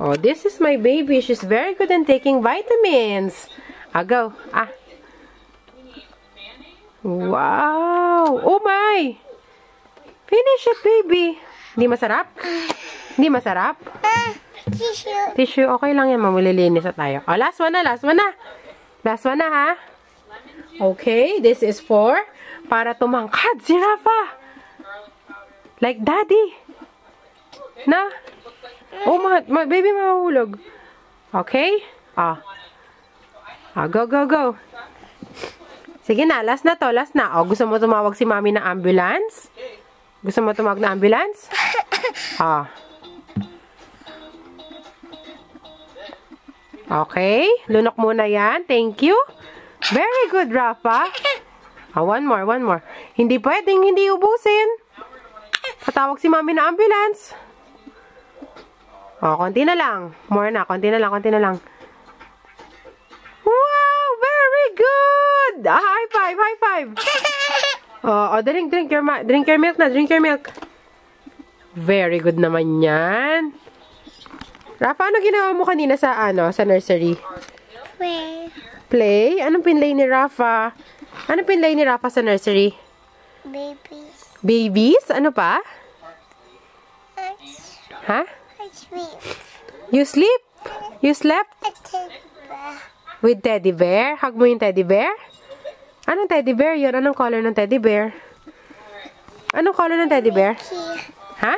Oh, this is my baby. She's very good in taking vitamins. Go. Wow. Oh my. Finish it, baby. Hindi masarap? Hindi masarap? Tissue. Tissue. Okay lang yan. Mamulilinis na tayo. Oh, last one na. Last one na. Last one na, ha? Okay. This is para tumangkad si Rafa. Like daddy. Na? Oh, baby, mahulog. Okay? Go, go, go. Sige na, last na to, last na. Oh, gusto mo tumawag si mami na ambulance? Gusto mo tumawag na ambulance? Okay, lunok muna yan. Thank you. Very good, Rafa. One more, one more. Hindi pwedeng hindi ubusin. Patawag si mami na ambulance. Konti na lang. More na, konti na lang, konti na lang. Wow, very good! High five, high five. Drink your milk na, drink your milk. Very good naman yan. Rafa, ano ginawa mo kanina sa nursery? Play. Play? Anong pinlay ni Rafa? Anong pinlay ni Rafa sa nursery? Babies. Babies? Ano pa? Ha? I sleep. You sleep? You slept? With teddy bear? Hug mo yung teddy bear? Anong teddy bear yun? Anong color ng teddy bear? Anong color ng teddy bear? Ha?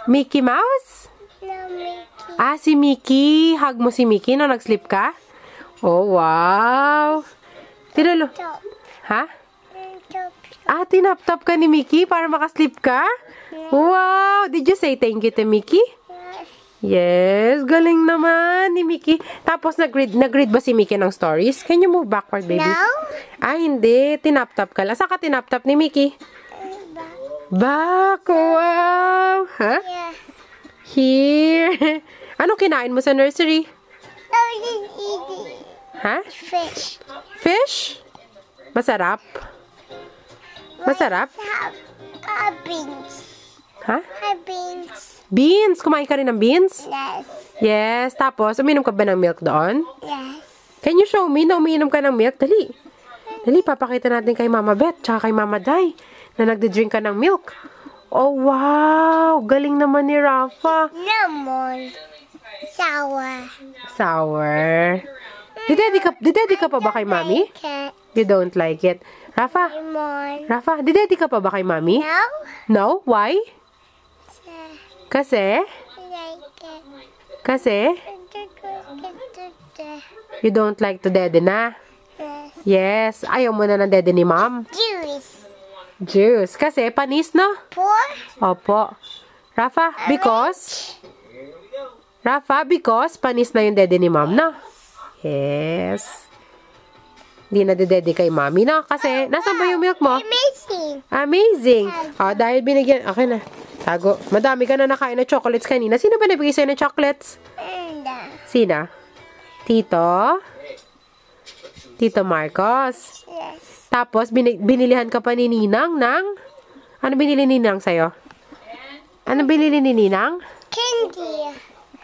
Mickey Mouse? No, Mickey. Si Mickey. Hug mo si Mickey nung nag-sleep ka? Oh, wow. Tinalo. Top. Ha? Top. Tinap-top ka ni Mickey para makasleep ka? Wow! Did you say thank you to Mickey? Yes. Galing naman ni Mickey. Tapos, nag-read ba si Mickey ng stories? Can you move backward, baby? No. Hindi. Tinap-top ka lang. Saan ka tinap-top ni Mickey? Back. Wow. Ha? Yeah. Here. Anong kinain mo sa nursery? No, he's eating Ha? fish. Fish? Masarap? Masarap? Beans. Ha? Beans. Beans. Kumain ka rin ng beans? Yes. Yes. Tapos, uminom ka ba ng milk doon? Yes. Can you show me na umiinom ka ng milk? Dali. Dali, papakita natin kay Mama Beth tsaka kay Mama Day na nagde-drink ka ng milk. Oh, wow. Galing naman ni Rafa. Lemon. Sour. Sour. Didedi ka pa ba kay Mami? You don't like it. Rafa, Lemon. Rafa, didedi ka pa ba kay Mami? No. No? Why? Kasi? Like it. Kasi? You don't like to dede na? Yes. Ayaw mo na ng dede ni Mom? Juice. Juice. Kasi panis, no? Pour. Opo. Rafa, because? Rafa, because panis na yung dede ni Mom, no? Yes. Hindi na dede kay Mami, no? Kasi, nasan ba yung milk mo? Amazing. Amazing. Dahil binigyan, okay na. Tago. Madami ka na nakain na chocolates kanina. Sino ba nabigay sa'yo ng chocolates? Sina? Tito? Tito Marcos? Yes. Tapos, binilihan ka pa ni Ninang ng... Ano binili ni Ninang sa'yo? Ano binili ni Ninang? Candy.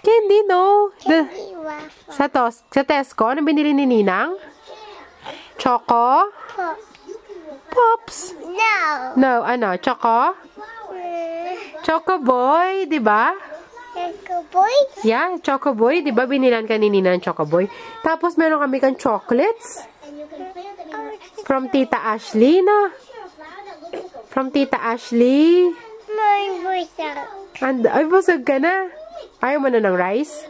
Candy, no. Candy waffle. Sa Tesco, ano binili ni Ninang? Choco? Pop. Pops. No. No, ano? Choco? Choco Boy, di ba? Choco boy. Yeah, Choco Boy. Di ba binilan ka ni Ninang Choco Boy? Tapos, meron kami kang chocolates. From Tita Ashley, no? From Tita Ashley. My busag. Ay, busog ka na. Ayaw mo na ng rice?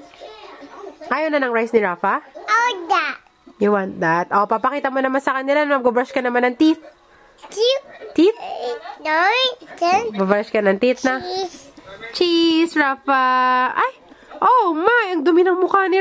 Ayaw na ng rice ni Rafa? Oh, that. You want that? Papakita mo naman sa kanila na mag-brush ka naman ng teeth. Teeth? No, then Babrush ka ng teeth na. cheese. Cheese, Rafa. Ay! Oh, my! Ang dumi ng mukha ni